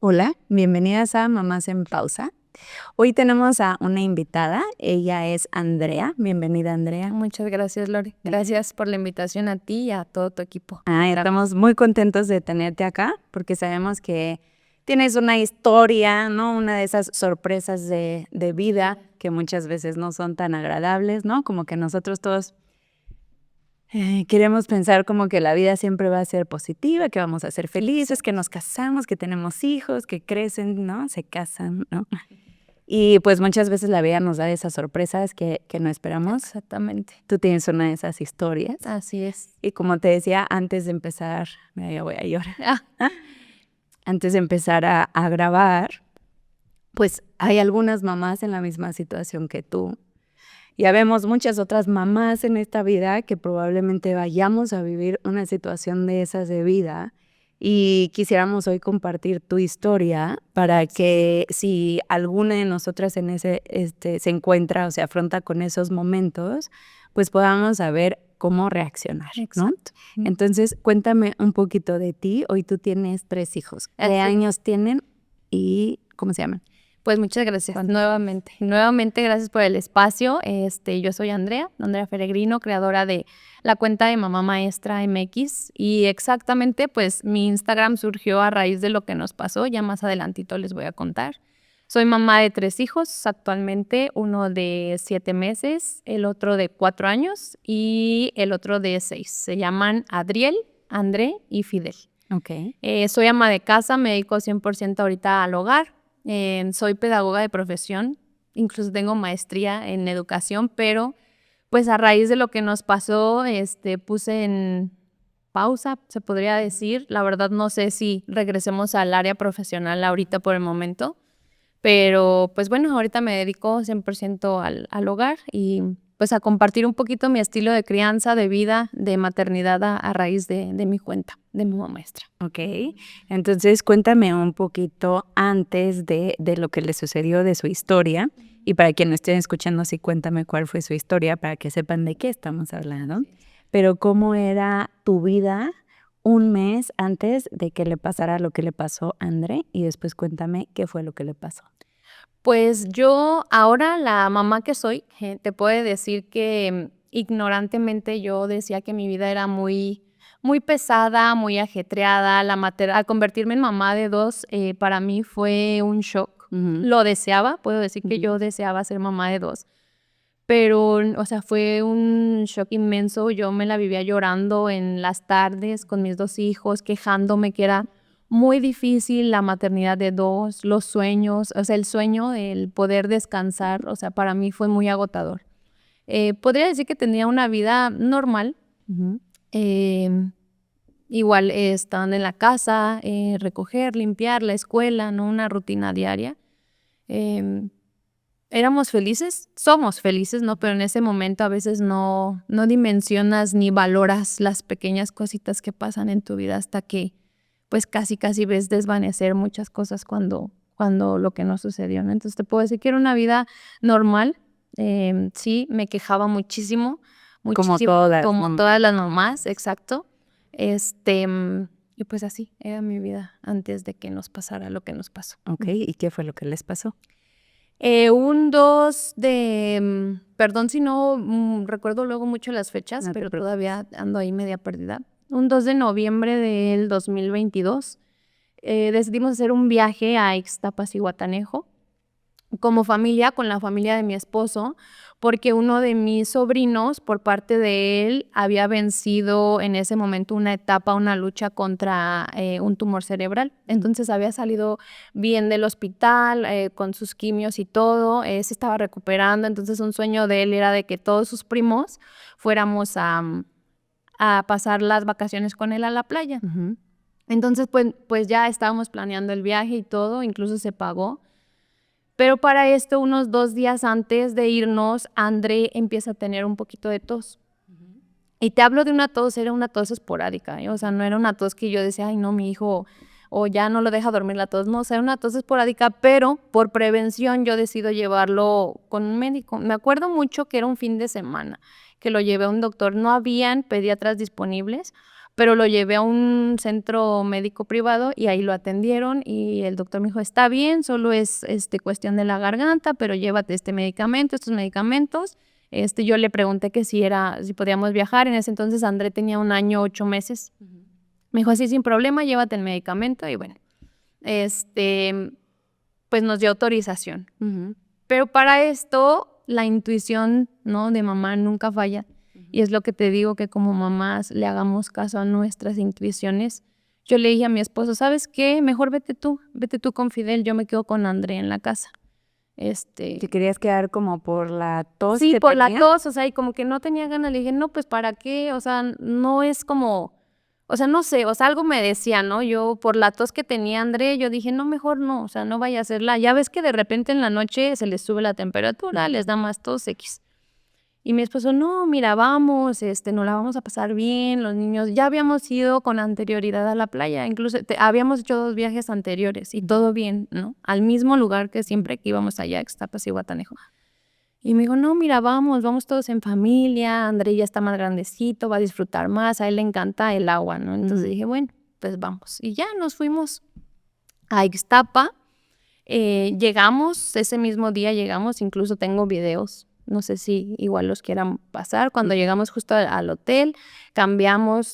Hola, bienvenidas a Mamás en Pausa. Hoy tenemos a una invitada, ella es Andrea. Bienvenida, Andrea. Muchas gracias, Lore. Gracias por la invitación a ti y a todo tu equipo. Estamos muy contentos de tenerte acá porque sabemos que tienes una historia, ¿no? Una de esas sorpresas de vida que muchas veces no son tan agradables, ¿no? Como que nosotros todos queremos pensar como que la vida siempre va a ser positiva, que vamos a ser felices, que nos casamos, que tenemos hijos, que crecen, ¿no? Se casan, ¿no? Y pues muchas veces la vida nos da esas sorpresas que no esperamos. Exactamente. Tú tienes una de esas historias. Así es. Y como te decía, antes de empezar, mira, ya voy a llorar. Ah, Antes de empezar a grabar, pues hay algunas mamás en la misma situación que tú. Ya vemos muchas otras mamás en esta vida que probablemente vayamos a vivir una situación de esas de vida y quisiéramos hoy compartir tu historia para que si alguna de nosotras en ese se encuentra o se afronta con esos momentos, pues podamos saber cómo reaccionar, ¿no? exacto. Entonces, cuéntame un poquito de ti. Hoy tú tienes 3 hijos. ¿Qué Así es. años tienen y cómo se llaman? Pues muchas gracias nuevamente. Nuevamente, gracias por el espacio. Yo soy Andrea Peregrino, creadora de la cuenta de Mamá Maestra MX. Y exactamente, pues mi Instagram surgió a raíz de lo que nos pasó. Ya más adelantito les voy a contar. Soy mamá de 3 hijos actualmente, uno de 7 meses, el otro de 4 años y el otro de 6. Se llaman Adriel, André y Fidel. Ok. Soy ama de casa, me dedico 100% ahorita al hogar. Soy pedagoga de profesión, incluso tengo maestría en educación, pero pues a raíz de lo que nos pasó, puse en pausa, se podría decir. La verdad no sé si regresemos al área profesional ahorita por el momento, pero pues bueno, ahorita me dedico 100% al hogar y pues a compartir un poquito mi estilo de crianza, de vida, de maternidad a raíz de mi cuenta, de Mamá Maestra. Ok, entonces cuéntame un poquito antes de lo que le sucedió, de su historia, y para quienes estén escuchando, sí, cuéntame cuál fue su historia para que sepan de qué estamos hablando, pero cómo era tu vida un mes antes de que le pasara lo que le pasó a André, y después cuéntame qué fue lo que le pasó. Pues yo ahora la mamá que soy, te puedo decir que ignorantemente yo decía que mi vida era muy, muy pesada, muy ajetreada. Al convertirme en mamá de 2, para mí fue un shock. Lo deseaba, puedo decir que yo deseaba ser mamá de 2, pero, o sea, fue un shock inmenso. Yo me la vivía llorando en las tardes con mis 2 hijos, quejándome que era muy difícil la maternidad de 2, los sueños, o sea, el sueño, el poder descansar, o sea, para mí fue muy agotador. Podría decir que tenía una vida normal, igual estando en la casa, recoger, limpiar, la escuela, ¿no? Una rutina diaria. Éramos felices, somos felices, ¿no? Pero en ese momento a veces no dimensionas ni valoras las pequeñas cositas que pasan en tu vida hasta que pues casi ves desvanecer muchas cosas cuando lo que no sucedió, ¿no? Entonces te puedo decir que era una vida normal. Sí, me quejaba muchísimo, Como muchísimo, todas, como ¿no? todas las mamás, exacto. Y pues así era mi vida antes de que nos pasara lo que nos pasó. Ok, ¿y qué fue lo que les pasó? Un 2 de, perdón si no recuerdo luego mucho las fechas, No te pero preocupes. todavía ando ahí media perdida. Un 2 de noviembre del 2022, decidimos hacer un viaje a Ixtapas y Guatanejo como familia, con la familia de mi esposo, porque uno de mis sobrinos, por parte de él, había vencido en ese momento una etapa, una lucha contra un tumor cerebral. Entonces había salido bien del hospital, con sus quimios y todo, se estaba recuperando. Entonces un sueño de él era de que todos sus primos fuéramos a pasar las vacaciones con él a la playa. Entonces pues ya estábamos planeando el viaje y todo, incluso se pagó. Pero para esto, unos 2 días antes de irnos, André empieza a tener un poquito de tos. Y te hablo de una tos, era una tos esporádica, ¿eh? O sea, no era una tos que yo decía, ay, no, mi hijo, o ya no lo deja dormir la tos. No, o sea, era una tos esporádica, pero por prevención yo decido llevarlo con un médico. Me acuerdo mucho que era un fin de semana, que lo llevé a un doctor. No habían pediatras disponibles, pero lo llevé a un centro médico privado y ahí lo atendieron y el doctor me dijo, está bien, solo es cuestión de la garganta, pero llévate estos medicamentos. Yo le pregunté que si podíamos viajar. En ese entonces André tenía 1 año, 8 meses. Me dijo, así sin problema, llévate el medicamento y bueno, pues nos dio autorización. Pero para esto, la intuición, ¿no?, de mamá nunca falla. Y es lo que te digo, que como mamás le hagamos caso a nuestras intuiciones. Yo le dije a mi esposo, ¿sabes qué? Mejor vete tú con Fidel, yo me quedo con André en la casa. ¿Te querías quedar como por la tos Sí, que por tenía? la tos, o sea, y como que no tenía ganas. Le dije, no, pues ¿para qué? O sea, no es como, o sea, no sé, o sea, algo me decía, ¿no? Yo por la tos que tenía André, yo dije, no, mejor no, o sea, no vaya a hacerla. Ya ves que de repente en la noche se les sube la temperatura, les da más tos X. Y mi esposo, no, mira, vamos, nos la vamos a pasar bien, los niños, ya habíamos ido con anterioridad a la playa, incluso habíamos hecho 2 viajes anteriores y todo bien, ¿no? Al mismo lugar que siempre que íbamos allá, Ixtapas y Guatanejo. Y me dijo, no, mira, vamos todos en familia, André ya está más grandecito, va a disfrutar más, a él le encanta el agua, ¿no? Entonces dije, bueno, pues vamos. Y ya nos fuimos a Ixtapa, llegamos, ese mismo día llegamos, incluso tengo videos. No sé si igual los quieran pasar. Cuando llegamos justo al hotel,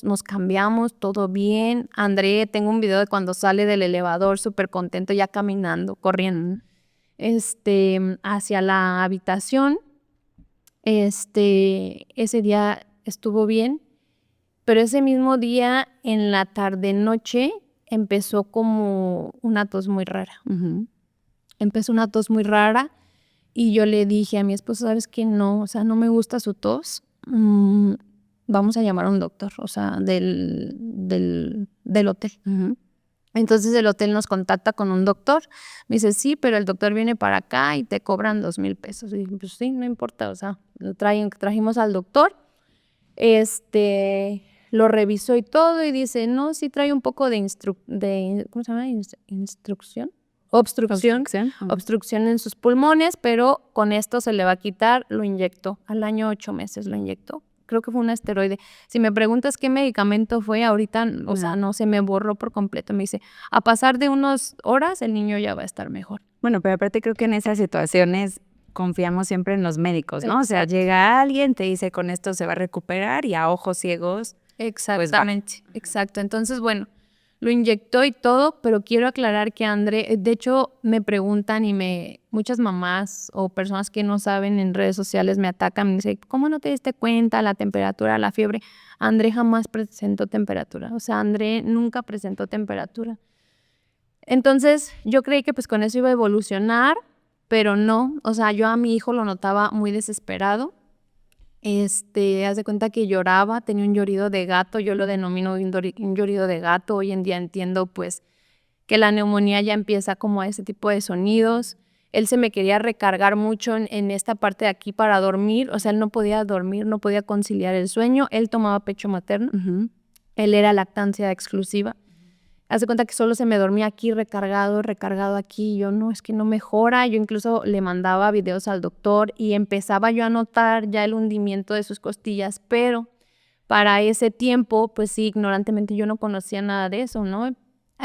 nos cambiamos, todo bien. André, tengo un video de cuando sale del elevador súper contento, ya caminando, corriendo, hacia la habitación. Ese día estuvo bien, pero ese mismo día, en la tarde-noche, empezó como una tos muy rara. Empezó una tos muy rara. Y yo le dije a mi esposo, ¿sabes qué? No, o sea, no me gusta su tos. Vamos a llamar a un doctor, o sea, del hotel. Entonces el hotel nos contacta con un doctor. Me dice, sí, pero el doctor viene para acá y te cobran 2,000 pesos. Y dije, pues sí, no importa, o sea, trajimos al doctor. Lo revisó y todo y dice, no, sí trae un poco de ¿cómo se llama? Obstrucción en sus pulmones, pero con esto se le va a quitar. Lo inyectó, al año 8 meses lo inyectó. Creo que fue un esteroide. Si me preguntas qué medicamento fue, ahorita, o sea, no, se me borró por completo. Me dice, a pasar de unas horas, el niño ya va a estar mejor. Bueno, pero aparte creo que en esas situaciones confiamos siempre en los médicos, ¿no? Exacto. O sea, llega alguien, te dice con esto se va a recuperar y a ojos ciegos. Exactamente, exacto. Entonces, bueno, lo inyectó y todo, pero quiero aclarar que André, de hecho, me preguntan muchas mamás o personas que no saben en redes sociales me atacan, me dicen, ¿cómo no te diste cuenta la temperatura, la fiebre? André jamás presentó temperatura, o sea, André nunca presentó temperatura. Entonces, yo creí que pues con eso iba a evolucionar, pero no, o sea, yo a mi hijo lo notaba muy desesperado. Haz de cuenta que lloraba, tenía un llorido de gato, yo lo denomino un llorido de gato. Hoy en día entiendo pues que la neumonía ya empieza como a ese tipo de sonidos. Él se me quería recargar mucho en esta parte de aquí para dormir, o sea, él no podía dormir, no podía conciliar el sueño. Él tomaba pecho materno, él era lactancia exclusiva. Haz de cuenta que solo se me dormía aquí recargado aquí. Yo no, es que no mejora. Yo incluso le mandaba videos al doctor y empezaba yo a notar ya el hundimiento de sus costillas, pero para ese tiempo, pues sí, ignorantemente yo no conocía nada de eso, ¿no?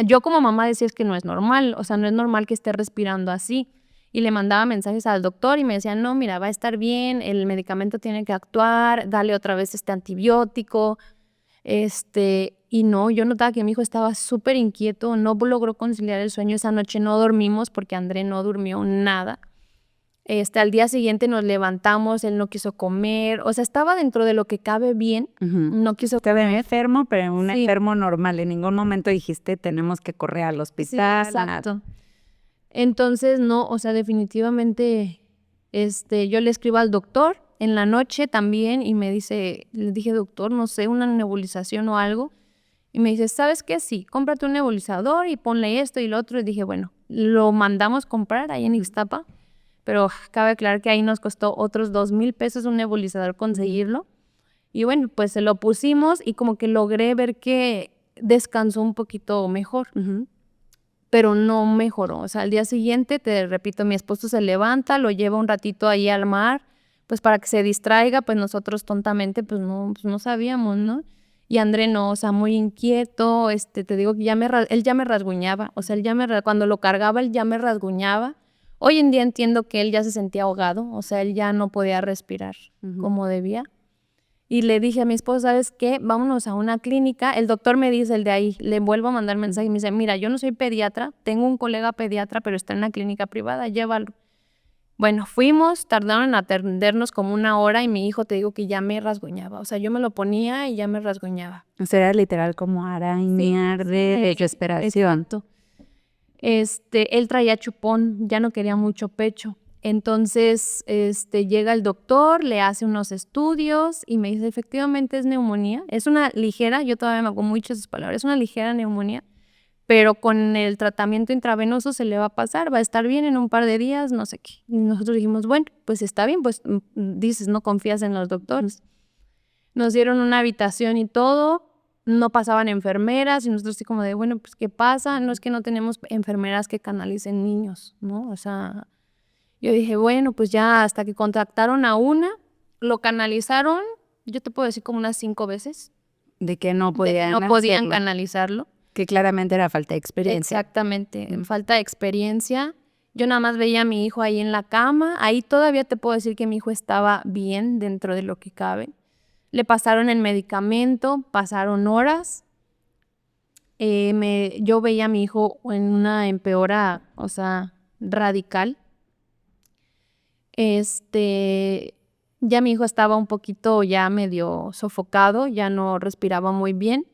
Yo como mamá decía, es que no es normal, o sea, no es normal que esté respirando así. Y le mandaba mensajes al doctor y me decía, no, mira, va a estar bien, el medicamento tiene que actuar, dale otra vez este antibiótico. Y no, yo notaba que mi hijo estaba súper inquieto, no logró conciliar el sueño. Esa noche no dormimos porque André no durmió nada. Al día siguiente nos levantamos, él no quiso comer, o sea, estaba dentro de lo que cabe bien, no quiso Estaba comer. enfermo, pero un Sí. enfermo normal. En ningún momento dijiste, tenemos que correr al Sí, hospital. exacto. Entonces, no, o sea, definitivamente, yo le escribo al doctor en la noche también y le dije, doctor, no sé, una nebulización o algo. Y me dice, ¿sabes qué? Sí, cómprate un nebulizador y ponle esto y lo otro. Y dije, bueno, lo mandamos comprar ahí en Ixtapa, pero cabe aclarar que ahí nos costó otros 2,000 pesos un nebulizador conseguirlo. Y bueno, pues se lo pusimos y como que logré ver que descansó un poquito mejor. Pero no mejoró. O sea, al día siguiente, te repito, mi esposo se levanta, lo lleva un ratito ahí al mar, pues para que se distraiga, pues nosotros tontamente pues no sabíamos, ¿no? Y André no, o sea, muy inquieto, te digo que él ya me rasguñaba, o sea, cuando lo cargaba él ya me rasguñaba. Hoy en día entiendo que él ya se sentía ahogado, o sea, él ya no podía respirar como debía. Y le dije a mi esposo, ¿sabes qué? Vámonos a una clínica. El doctor me dice, el de ahí, le vuelvo a mandar mensaje y me dice, mira, yo no soy pediatra, tengo un colega pediatra, pero está en una clínica privada, llévalo. Bueno, fuimos, tardaron en atendernos como 1 hora y mi hijo, te digo que ya me rasguñaba. O sea, yo me lo ponía y ya me rasguñaba. O sea, era literal como arañar de respiración. Exacto. Él traía chupón, ya no quería mucho pecho. Entonces, llega el doctor, le hace unos estudios y me dice, efectivamente es neumonía. Es una ligera, yo todavía me hago mucho esas palabras, es una ligera neumonía, pero con el tratamiento intravenoso se le va a pasar, va a estar bien en un par de días, no sé qué. Y nosotros dijimos, bueno, pues está bien, pues dices, no confías en los doctores. Nos dieron una habitación y todo, no pasaban enfermeras y nosotros así como de, bueno, pues ¿qué pasa? No es que no tenemos enfermeras que canalicen niños, ¿no? O sea, yo dije, bueno, pues ya hasta que contactaron a una, lo canalizaron, yo te puedo decir como unas 5 veces. De que no podían No podían hacerlo. canalizarlo. Que claramente era falta de experiencia. Exactamente, falta de experiencia. Yo nada más veía a mi hijo ahí en la cama, ahí todavía te puedo decir que mi hijo estaba bien dentro de lo que cabe. Le pasaron el medicamento, pasaron horas. Yo veía a mi hijo en una empeora, o sea, radical. Ya mi hijo estaba un poquito ya medio sofocado, ya no respiraba muy bien.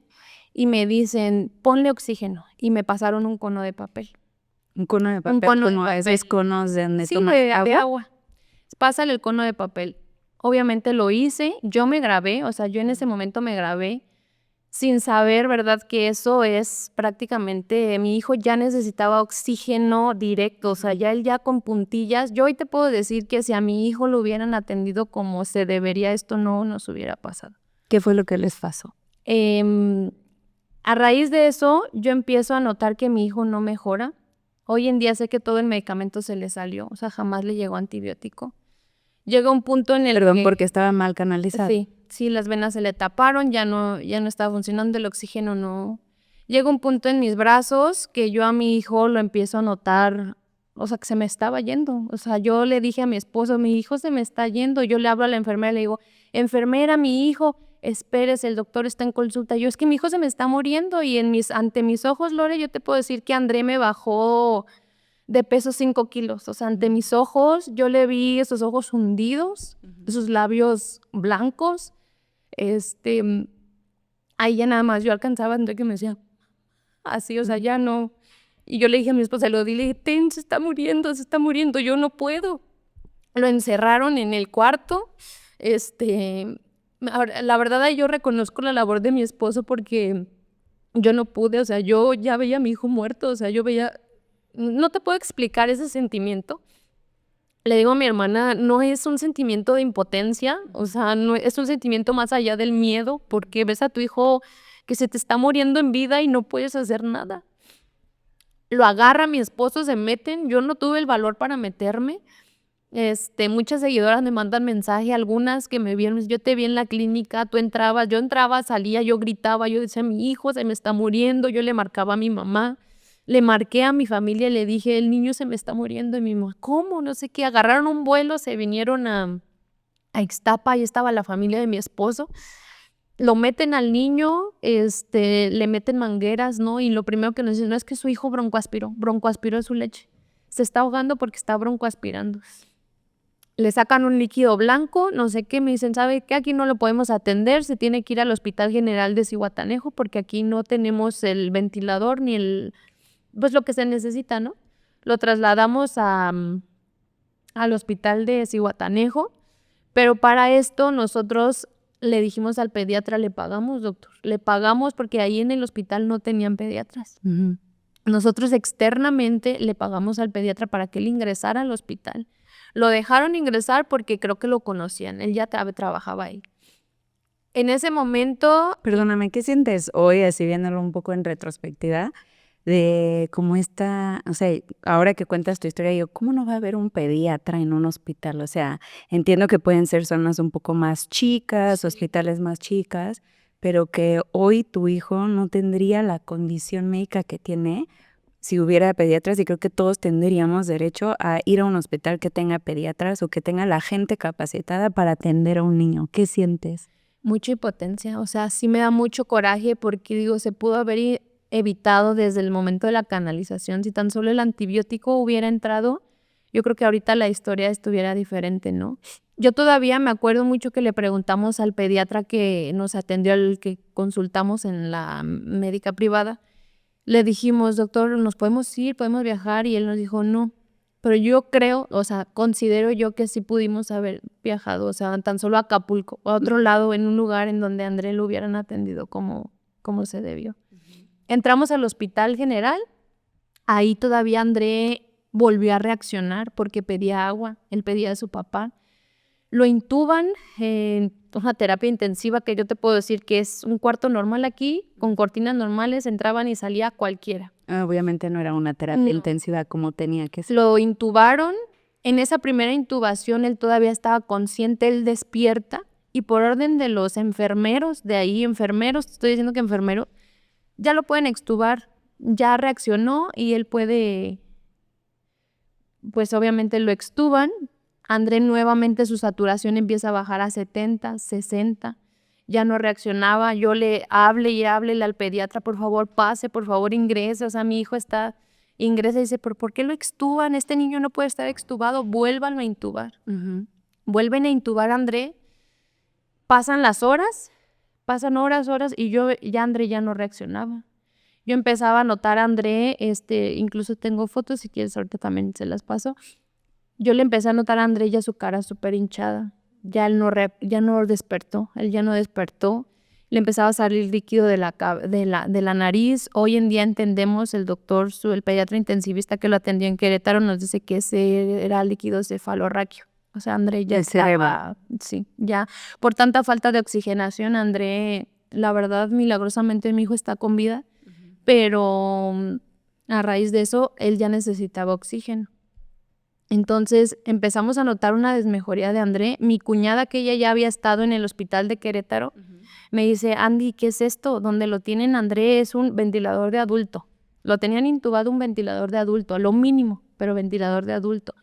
Y me dicen, ponle oxígeno. Y me pasaron un cono de papel. Un cono de papel, Un cono de como papel. esos conos de donde Sí, toman de agua. agua. Pásale el cono de papel. Obviamente lo hice, yo me grabé, o sea, yo en ese momento me grabé sin saber, ¿verdad? Que eso es prácticamente, mi hijo ya necesitaba oxígeno directo, o sea, ya él ya con puntillas. Yo hoy te puedo decir que si a mi hijo lo hubieran atendido como se debería, esto no nos hubiera pasado. ¿Qué fue lo que les pasó? A raíz de eso, yo empiezo a notar que mi hijo no mejora. Hoy en día sé que todo el medicamento se le salió, o sea, jamás le llegó antibiótico. Llega un punto en el Perdón, que... porque estaba mal canalizado. Sí, las venas se le taparon, ya no estaba funcionando, el oxígeno no. Llega un punto en mis brazos que yo a mi hijo lo empiezo a notar, o sea, que se me estaba yendo. O sea, yo le dije a mi esposo, mi hijo se me está yendo. Yo le hablo a la enfermera y le digo, enfermera, mi hijo, espérese, el doctor está en consulta. Yo, es que mi hijo se me está muriendo y ante mis ojos, Lore, yo te puedo decir que André me bajó de peso 5 kilos. O sea, ante mis ojos, yo le vi esos ojos hundidos, esos labios blancos. Ahí ya nada más yo alcanzaba a André que me decía, así, o sea, ya no. Y yo le dije a mi esposa, le dije, ten, se está muriendo, yo no puedo. Lo encerraron en el cuarto. La verdad ahí yo reconozco la labor de mi esposo porque yo no pude, o sea, yo ya veía a mi hijo muerto, o sea, yo veía, no te puedo explicar ese sentimiento. Le digo a mi hermana, no es un sentimiento de impotencia, o sea, no es un sentimiento más allá del miedo, porque ves a tu hijo que se te está muriendo en vida y no puedes hacer nada. Lo agarra mi esposo, se meten, yo no tuve el valor para meterme. Muchas seguidoras me mandan mensaje, algunas que me vieron, yo te vi en la clínica, tú entrabas, yo entraba, salía, yo gritaba, yo decía, mi hijo se me está muriendo, yo le marcaba a mi mamá. Le marqué a mi familia y le dije, el niño se me está muriendo. Y mi mamá, ¿cómo? No sé qué. Agarraron un vuelo, se vinieron a Ixtapa, ahí estaba la familia de mi esposo. Lo meten al niño, le meten mangueras, ¿no? Y lo primero que nos dicen, no, es que su hijo broncoaspiró su leche. Se está ahogando porque está broncoaspirando. Le sacan un líquido blanco, no sé qué, me dicen, ¿sabe qué? Aquí no lo podemos atender, se tiene que ir al Hospital General de Zihuatanejo porque aquí no tenemos el ventilador ni pues lo que se necesita, ¿no? Lo trasladamos al hospital de Zihuatanejo, pero para esto nosotros le dijimos al pediatra, le pagamos, doctor, le pagamos porque ahí en el hospital no tenían pediatras. Nosotros externamente le pagamos al pediatra para que él ingresara al hospital. Lo dejaron ingresar porque creo que lo conocían, él ya trabajaba ahí. En ese momento... Perdóname, ¿qué sientes hoy, así viéndolo un poco en retrospectiva, de cómo está, o sea, ahora que cuentas tu historia, yo, ¿cómo no va a haber un pediatra en un hospital? O sea, entiendo que pueden ser zonas un poco más chicas, hospitales más chicas, pero que hoy tu hijo no tendría la condición médica que tiene si hubiera pediatras, y creo que todos tendríamos derecho a ir a un hospital que tenga pediatras o que tenga la gente capacitada para atender a un niño. ¿Qué sientes? Mucha impotencia, o sea, sí me da mucho coraje porque digo, se pudo haber evitado desde el momento de la canalización. Si tan solo el antibiótico hubiera entrado, yo creo que ahorita la historia estuviera diferente, ¿no? Yo todavía me acuerdo mucho que le preguntamos al pediatra que nos atendió, al que consultamos en la médica privada, le dijimos, doctor, ¿nos podemos ir, podemos viajar? Y él nos dijo, no. Pero yo creo, o sea, considero yo que sí pudimos haber viajado, o sea, tan solo a Acapulco, o a otro lado, en un lugar en donde a André lo hubieran atendido como se debió. Entramos al hospital general, ahí todavía André volvió a reaccionar porque pedía agua, él pedía de su papá. Lo intuban en una terapia intensiva que yo te puedo decir que es un cuarto normal aquí, con cortinas normales, entraban y salía cualquiera. Obviamente no era una terapia intensiva como tenía que ser. Lo intubaron, en esa primera intubación él todavía estaba consciente, él despierta y por orden de los enfermeros, de ahí enfermeros, estoy diciendo que enfermero, ya lo pueden extubar, ya reaccionó y él puede, pues obviamente lo extuban. André nuevamente su saturación empieza a bajar a 70, 60, ya no reaccionaba, yo le háblele al pediatra, por favor pase, por favor ingrese, o sea, mi hijo ingresa y dice, ¿por qué lo extuban? Este niño no puede estar extubado, vuélvanlo a intubar. Vuelven a intubar a André, pasan las horas, pasan horas, y André ya no reaccionaba. Yo empezaba a notar a André, incluso tengo fotos, si quieres ahorita también se las paso. Yo le empecé a notar a André ya su cara súper hinchada, ya no despertó, él ya no despertó, le empezaba a salir líquido de la nariz. Hoy en día entendemos, el doctor, el pediatra intensivista que lo atendió en Querétaro nos dice que ese era líquido cefalorraquio. O sea, André ya estaba, sí, ya por tanta falta de oxigenación, André, la verdad, milagrosamente mi hijo está con vida, pero a raíz de eso, él ya necesitaba oxígeno. Entonces empezamos a notar una desmejoría de André. Mi cuñada, que ella ya había estado en el hospital de Querétaro, me dice, Andy, ¿qué es esto? Donde lo tienen André es un ventilador de adulto. Lo tenían intubado un ventilador de adulto, a lo mínimo, pero ventilador de adulto.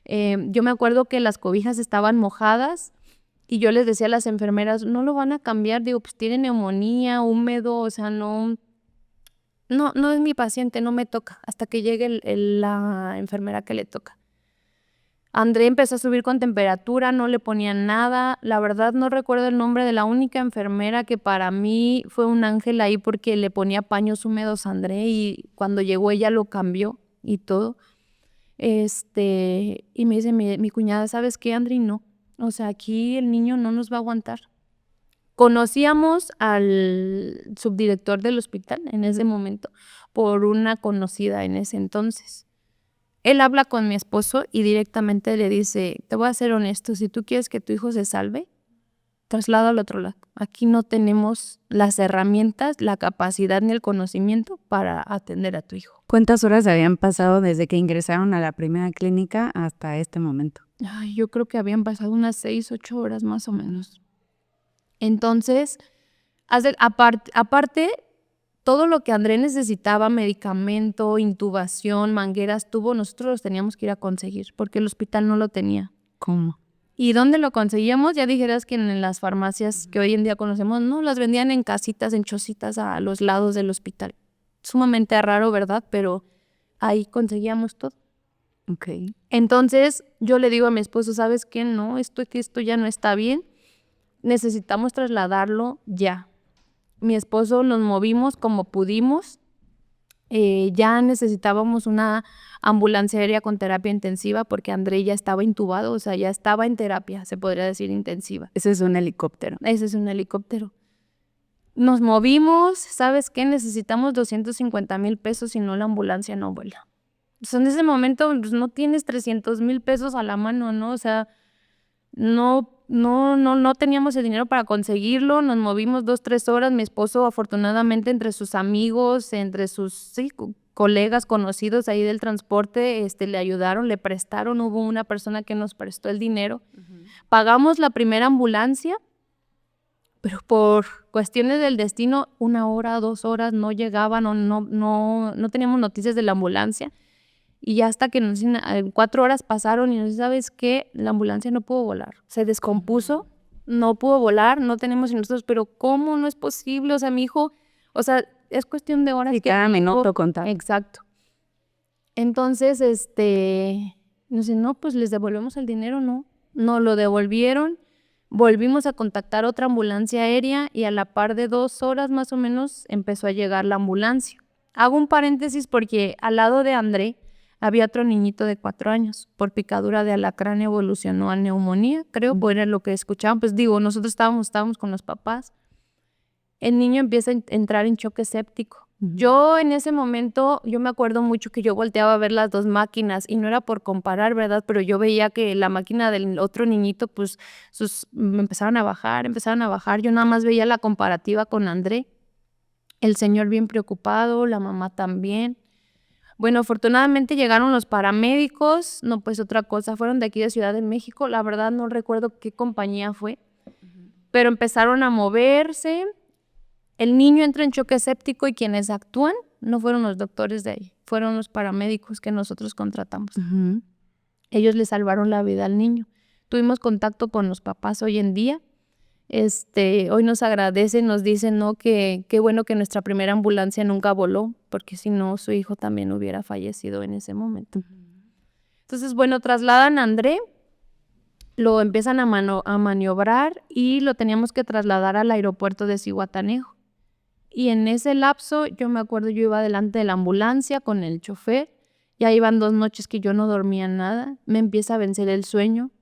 Yo me acuerdo que las cobijas estaban mojadas y yo les decía a las enfermeras, no lo van a cambiar, digo, pues tiene neumonía, húmedo, o sea, no es mi paciente, no me toca, hasta que llegue la enfermera que le toca. André empezó a subir con temperatura, no le ponían nada. La verdad no recuerdo el nombre de la única enfermera que para mí fue un ángel ahí porque le ponía paños húmedos a André y cuando llegó ella lo cambió y todo. Y me dice mi cuñada, ¿sabes qué, André? No, o sea, aquí el niño no nos va a aguantar. Conocíamos al subdirector del hospital en ese momento por una conocida en ese entonces. Él habla con mi esposo y directamente le dice, te voy a ser honesto, si tú quieres que tu hijo se salve, traslada al otro lado. Aquí no tenemos las herramientas, la capacidad ni el conocimiento para atender a tu hijo. ¿Cuántas horas habían pasado desde que ingresaron a la primera clínica hasta este momento? Ay, yo creo que habían pasado unas 6, 8 horas más o menos. Entonces, aparte, todo lo que André necesitaba, medicamento, intubación, mangueras, tubo, nosotros los teníamos que ir a conseguir porque el hospital no lo tenía. ¿Cómo? ¿Y dónde lo conseguíamos? Ya dijeras que en las farmacias que hoy en día conocemos, no, las vendían en casitas, en chocitas a los lados del hospital. Sumamente raro, ¿verdad? Pero ahí conseguíamos todo. Okay. Entonces yo le digo a mi esposo, ¿sabes qué? No, esto ya no está bien. Necesitamos trasladarlo ya. Mi esposo nos movimos como pudimos. Ya necesitábamos una ambulancia aérea con terapia intensiva porque André ya estaba intubado, o sea, ya estaba en terapia, se podría decir intensiva. Ese es un helicóptero. Ese es un helicóptero. Nos movimos, ¿sabes qué? Necesitamos 250,000 pesos, si no la ambulancia no vuela. O sea, en ese momento pues, no tienes 300,000 pesos a la mano, ¿no? O sea, no teníamos el dinero para conseguirlo, nos movimos 2, 3 horas, mi esposo afortunadamente entre sus amigos, entre sus colegas conocidos ahí del transporte, le ayudaron, le prestaron, hubo una persona que nos prestó el dinero, pagamos la primera ambulancia, pero por cuestiones del destino, 1 hora, 2 horas no llegaban o no teníamos noticias de la ambulancia. Y ya hasta que nos dicen, 4 horas pasaron y nos dicen, ¿sabes qué? La ambulancia no pudo volar. Se descompuso, no pudo volar, no tenemos y nosotros, pero ¿cómo? No es posible. O sea, mi hijo, o sea, es cuestión de horas. Y cada minuto contaba. Exacto. Entonces, nos dicen, no, pues les devolvemos el dinero, no. Nos lo devolvieron, volvimos a contactar otra ambulancia aérea y a la par de 2 horas más o menos empezó a llegar la ambulancia. Hago un paréntesis porque al lado de André había otro niñito de 4 años. Por picadura de alacrán evolucionó a neumonía, creo, pues era lo que escuchaban. Pues digo, nosotros estábamos con los papás. El niño empieza a entrar en choque séptico. Yo en ese momento, yo me acuerdo mucho que yo volteaba a ver las 2 máquinas y no era por comparar, ¿verdad? Pero yo veía que la máquina del otro niñito, pues empezaron a bajar. Yo nada más veía la comparativa con André. El señor bien preocupado, la mamá también. Bueno, afortunadamente llegaron los paramédicos, no pues otra cosa, fueron de aquí de Ciudad de México, la verdad no recuerdo qué compañía fue, pero empezaron a moverse, el niño entra en choque séptico y quienes actúan no fueron los doctores de ahí, fueron los paramédicos que nosotros contratamos. Ellos le salvaron la vida al niño. Tuvimos contacto con los papás hoy en día. Hoy nos agradecen, nos dicen, ¿no? Que qué bueno que nuestra primera ambulancia nunca voló, porque si no, su hijo también hubiera fallecido en ese momento. Entonces, bueno, trasladan a André, lo empiezan a maniobrar y lo teníamos que trasladar al aeropuerto de Zihuatanejo. Y en ese lapso, yo me acuerdo, yo iba delante de la ambulancia con el chofer, ya iban 2 noches que yo no dormía nada, me empieza a vencer el sueño.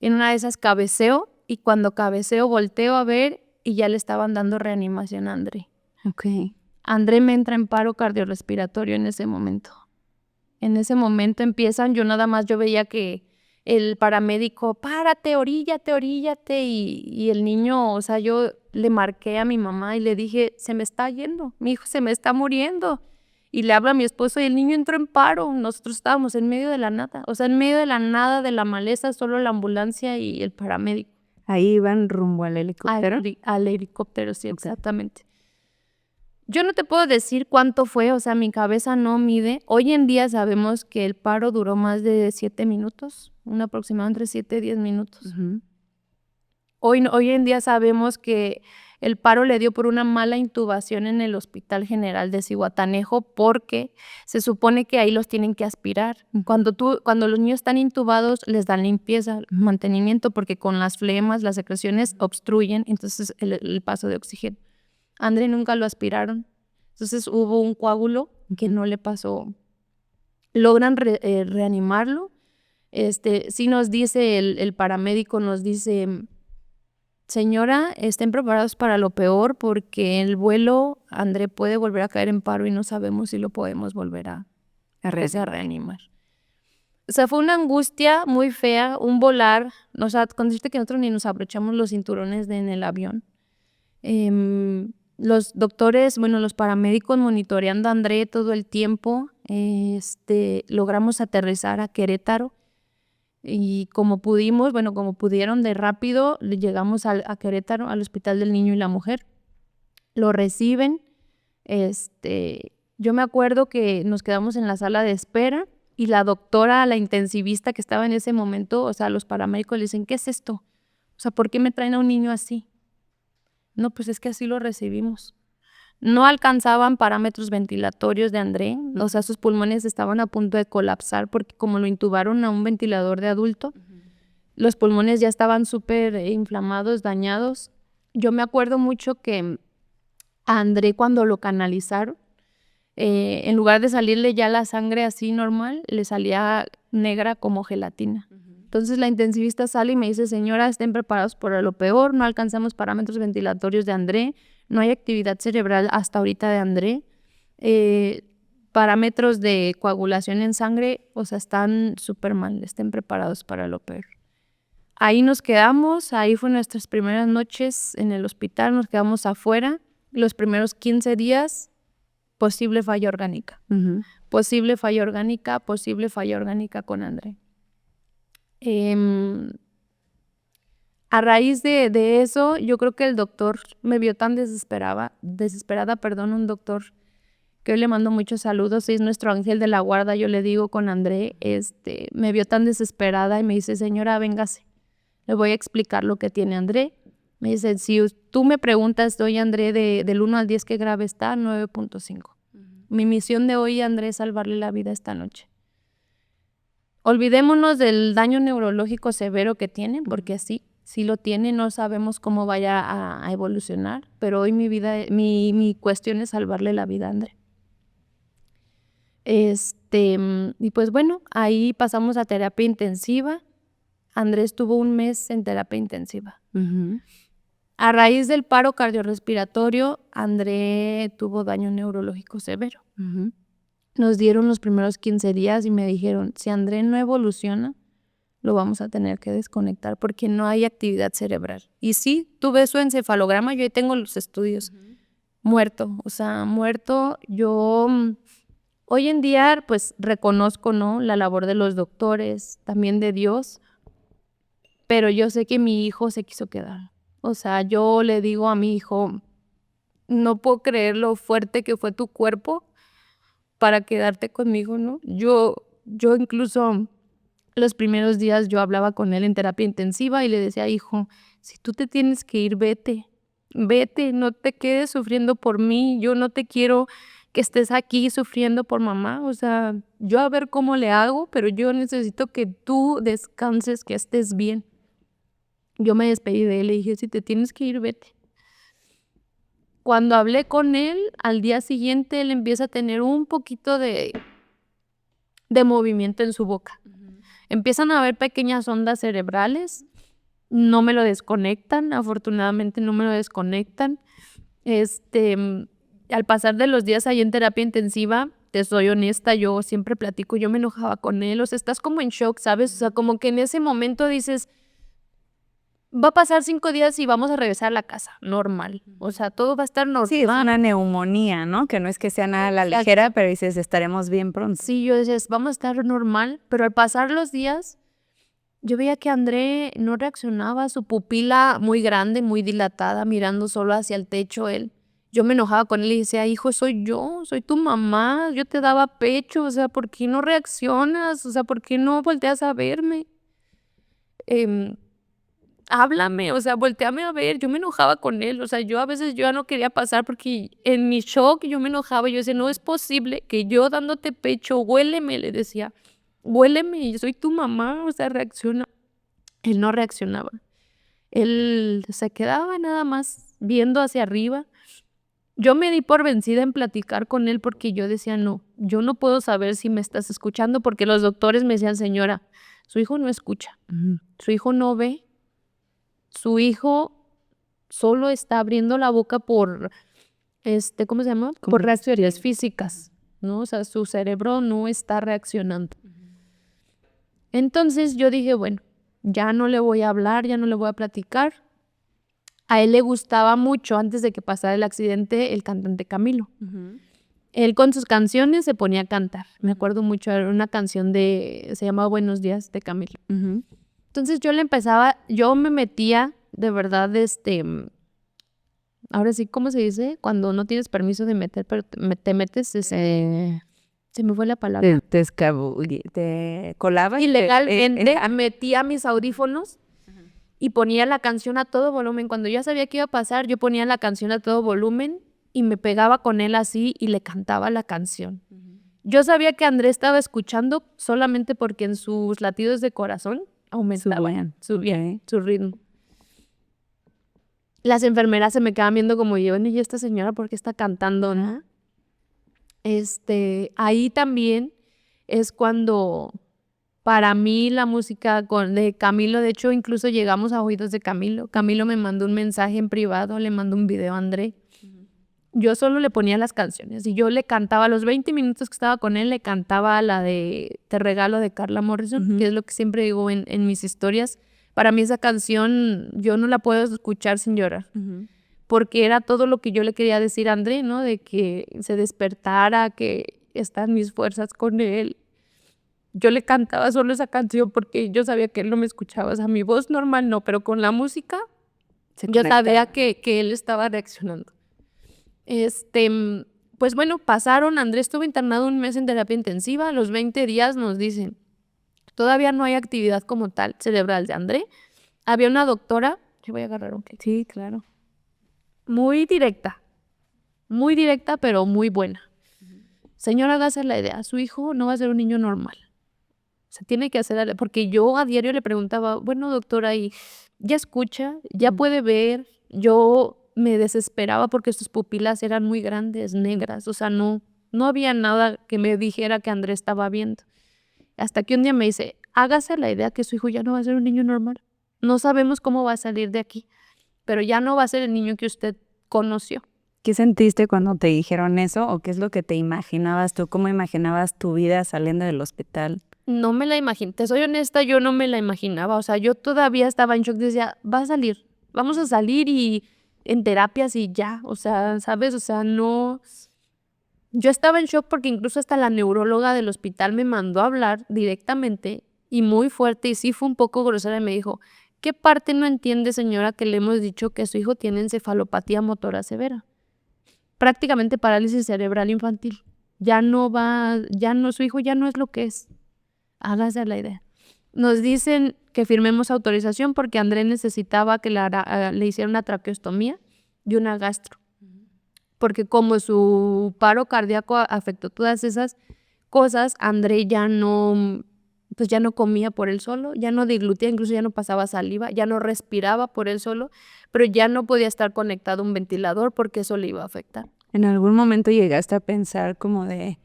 En una de esas cabeceo, y cuando cabeceo volteo a ver y ya le estaban dando reanimación a André. André me entra en paro cardiorrespiratorio en ese momento. En ese momento empiezan, yo veía que el paramédico, párate, oríllate, y el niño, o sea, yo le marqué a mi mamá y le dije, se me está yendo, mi hijo se me está muriendo. Y le hablo a mi esposo y el niño entró en paro. Nosotros estábamos en medio de la nada, o sea, en medio de la nada, de la maleza, solo la ambulancia y el paramédico. Ahí iban rumbo al helicóptero. Al helicóptero, sí, exactamente. Yo no te puedo decir cuánto fue, o sea, mi cabeza no mide. Hoy en día sabemos que el paro duró más de 7 minutos, un aproximado entre 7 y 10 minutos. Hoy en día sabemos que el paro le dio por una mala intubación en el Hospital General de Zihuatanejo porque se supone que ahí los tienen que aspirar. Cuando los niños están intubados les dan limpieza, mantenimiento, porque con las flemas, las secreciones obstruyen entonces el paso de oxígeno. André nunca lo aspiraron, entonces hubo un coágulo que no le pasó. Logran reanimarlo. Sí nos dice el paramédico, nos dice, señora, estén preparados para lo peor porque el vuelo, André puede volver a caer en paro y no sabemos si lo podemos volver a reanimar. O sea, fue una angustia muy fea, un volar, o sea, con decirte que nosotros ni nos abrochamos los cinturones en el avión. Los doctores, bueno, los paramédicos monitoreando a André todo el tiempo, logramos aterrizar a Querétaro. Y como pudieron de rápido, llegamos a Querétaro, al Hospital del Niño y la Mujer. Lo reciben. Yo me acuerdo que nos quedamos en la sala de espera y la doctora, la intensivista que estaba en ese momento, o sea, los paramédicos le dicen, ¿qué es esto? O sea, ¿por qué me traen a un niño así? No, pues es que así lo recibimos. No alcanzaban parámetros ventilatorios de André, o sea, sus pulmones estaban a punto de colapsar porque como lo intubaron a un ventilador de adulto, los pulmones ya estaban súper inflamados, dañados. Yo me acuerdo mucho que a André cuando lo canalizaron, en lugar de salirle ya la sangre así normal, le salía negra como gelatina. Entonces la intensivista sale y me dice, señora, estén preparados para lo peor, no alcanzamos parámetros ventilatorios de André, no hay actividad cerebral hasta ahorita de André, parámetros de coagulación en sangre, o sea, están súper mal, estén preparados para lo peor. Ahí nos quedamos, ahí fue nuestras primeras noches en el hospital, nos quedamos afuera, los primeros 15 días, posible falla orgánica, posible falla orgánica con André. A raíz de eso, yo creo que el doctor me vio tan desesperada, un doctor que hoy le mando muchos saludos, es nuestro ángel de la guarda, yo le digo con André, me vio tan desesperada y me dice, señora, véngase, le voy a explicar lo que tiene André. Me dice, si tú me preguntas, doy André del 1 al 10 qué grave está, 9.5. Mi misión de hoy, André, es salvarle la vida esta noche. Olvidémonos del daño neurológico severo que tiene, porque sí lo tiene, no sabemos cómo vaya a evolucionar, pero hoy mi cuestión es salvarle la vida a André. Y pues bueno, ahí pasamos a terapia intensiva. Andrés estuvo 1 mes en terapia intensiva. A raíz del paro cardiorrespiratorio, André tuvo daño neurológico severo. Nos dieron los primeros 15 días y me dijeron, si André no evoluciona, lo vamos a tener que desconectar porque no hay actividad cerebral. Y sí, tuve su encefalograma, yo ahí tengo los estudios. Muerto, muerto. Yo hoy en día pues reconozco, ¿no?, la labor de los doctores, también de Dios, pero yo sé que mi hijo se quiso quedar. Yo le digo a mi hijo, no puedo creer lo fuerte que fue tu cuerpo para quedarte conmigo, ¿no? Yo incluso los primeros días yo hablaba con él en terapia intensiva y le decía, hijo, si tú te tienes que ir, vete, no te quedes sufriendo por mí, yo no te quiero que estés aquí sufriendo por mamá, yo a ver cómo le hago, pero yo necesito que tú descanses, que estés bien. Yo me despedí de él y le dije, si te tienes que ir, vete. Cuando hablé con él, al día siguiente él empieza a tener un poquito de movimiento en su boca. Empiezan a haber pequeñas ondas cerebrales, no me lo desconectan, afortunadamente no me lo desconectan. Al pasar de los días ahí en terapia intensiva, te soy honesta, yo siempre platico, yo me enojaba con él, estás como en shock, ¿sabes? Como que en ese momento dices, va a pasar 5 días y vamos a regresar a la casa, normal. Todo va a estar normal. Sí, es una neumonía, ¿no? Que no es que sea nada a la ligera, pero dices, estaremos bien pronto. Sí, yo decía, vamos a estar normal, pero al pasar los días, yo veía que André no reaccionaba, su pupila muy grande, muy dilatada, mirando solo hacia el techo él. Yo me enojaba con él y decía, hijo, soy yo, soy tu mamá, yo te daba pecho, ¿por qué no reaccionas? ¿Por qué no volteas a verme? Háblame, volteame a ver. Yo me enojaba con él, yo a veces yo ya no quería pasar porque en mi shock yo me enojaba, yo decía, no es posible que yo dándote pecho, huéleme, le decía, huéleme, yo soy tu mamá, reacciona. Él no reaccionaba, él se quedaba nada más viendo hacia arriba. Yo me di por vencida en platicar con él porque yo decía, no, yo no puedo saber si me estás escuchando porque los doctores me decían, señora, su hijo no escucha, su hijo no ve, su hijo solo está abriendo la boca por, ¿cómo se llama? Por reacciones físicas, ¿no? Su cerebro no está reaccionando. Entonces yo dije, bueno, ya no le voy a hablar, ya no le voy a platicar. A él le gustaba mucho, antes de que pasara el accidente, el cantante Camilo. Él con sus canciones se ponía a cantar. Me acuerdo mucho, era una canción se llamaba Buenos Días, de Camilo. Entonces yo me metía, de verdad, ahora sí, ¿cómo se dice? Cuando no tienes permiso de meter, pero te metes, se me fue la palabra. Te colabas. Ilegalmente metía mis audífonos y ponía la canción a todo volumen. Cuando ya sabía qué iba a pasar, yo ponía la canción a todo volumen y me pegaba con él así y le cantaba la canción. Yo sabía que Andrés estaba escuchando solamente porque en sus latidos de corazón aumentaban, subían su ritmo. Las enfermeras se me quedaban viendo como yo, ¿y esta señora por qué está cantando, no? Ahí también es cuando, para mí, la música de Camilo, de hecho, incluso llegamos a oídos de Camilo. Camilo me mandó un mensaje en privado, le mandó un video a André. Yo solo le ponía las canciones y yo le cantaba, los 20 minutos que estaba con él, le cantaba la de Te Regalo de Carla Morrison, que es lo que siempre digo en mis historias. Para mí esa canción yo no la puedo escuchar sin llorar, porque era todo lo que yo le quería decir a André, ¿no? De que se despertara, que están mis fuerzas con él. yo le cantaba solo esa canción porque yo sabía que él no me escuchaba. O sea, mi voz normal no, pero con la música yo sabía que él estaba reaccionando. Pues bueno, pasaron, Andrés estuvo internado 1 mes en terapia intensiva. A los 20 días nos dicen, todavía no hay actividad como tal cerebral de André. Había una doctora, yo voy a agarrar un clic. Sí, claro. Muy directa, pero muy buena. Señora, hágase la idea, su hijo no va a ser un niño normal. Se tiene que hacer, porque yo a diario le preguntaba, bueno, doctora, ¿y ya escucha? ¿Ya puede ver? Yo me desesperaba porque sus pupilas eran muy grandes, negras, o sea, no había nada que me dijera que Andrés estaba viendo. Hasta que un día me dice, hágase la idea que su hijo ya no va a ser un niño normal. No sabemos cómo va a salir de aquí, pero ya no va a ser el niño que usted conoció. ¿Qué sentiste cuando te dijeron eso o qué es lo que te imaginabas tú? ¿Cómo imaginabas tu vida saliendo del hospital? No me la imaginé, te soy honesta, yo no me la imaginaba, o sea, yo todavía estaba en shock, decía, va a salir, vamos a salir y en terapias y ya, o sea, ¿sabes? O sea, no, yo estaba en shock porque incluso hasta la neuróloga del hospital me mandó a hablar directamente y muy fuerte y sí fue un poco grosera y me dijo, ¿qué parte no entiende, señora, que le hemos dicho que su hijo tiene encefalopatía motora severa? Prácticamente parálisis cerebral infantil. Ya no, su hijo ya no es lo que es. Hágase la idea. Nos dicen que firmemos autorización porque André necesitaba que le hiciera una traqueostomía y una gastro. Porque como su paro cardíaco afectó todas esas cosas, André ya no comía por él solo, ya no diglutía, incluso ya no pasaba saliva, ya no respiraba por él solo, pero ya no podía estar conectado a un ventilador porque eso le iba a afectar. ¿En algún momento llegaste a pensar como de,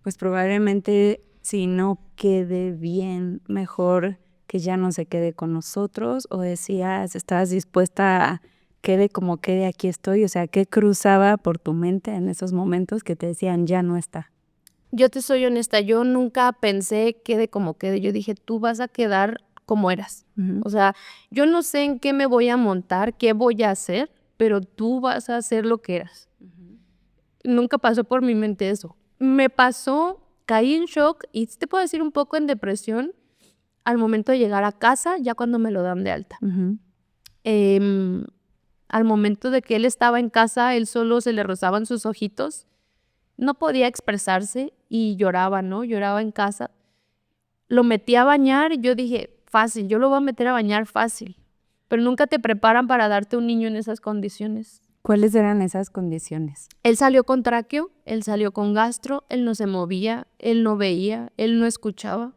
pues probablemente si no quede bien, mejor que ya no se quede con nosotros? ¿O decías, estabas dispuesta a quede como quede, aquí estoy? O sea, ¿qué cruzaba por tu mente en esos momentos que te decían, ya no está? Yo te soy honesta, yo nunca pensé quede como quede, yo dije, tú vas a quedar como eras. O sea, yo no sé en qué me voy a montar, qué voy a hacer, pero tú vas a hacer lo que eras. Nunca pasó por mi mente eso. Me pasó, caí en shock y te puedo decir un poco en depresión al momento de llegar a casa, ya cuando me lo dan de alta. Al momento de que él estaba en casa, él solo se le rozaban sus ojitos, no podía expresarse y lloraba, ¿no? Lloraba en casa. Lo metí a bañar y yo dije, fácil, yo lo voy a meter a bañar fácil, pero nunca te preparan para darte un niño en esas condiciones. ¿Cuáles eran esas condiciones? Él salió con tráqueo, él salió con gastro, él no se movía, él no veía, él no escuchaba.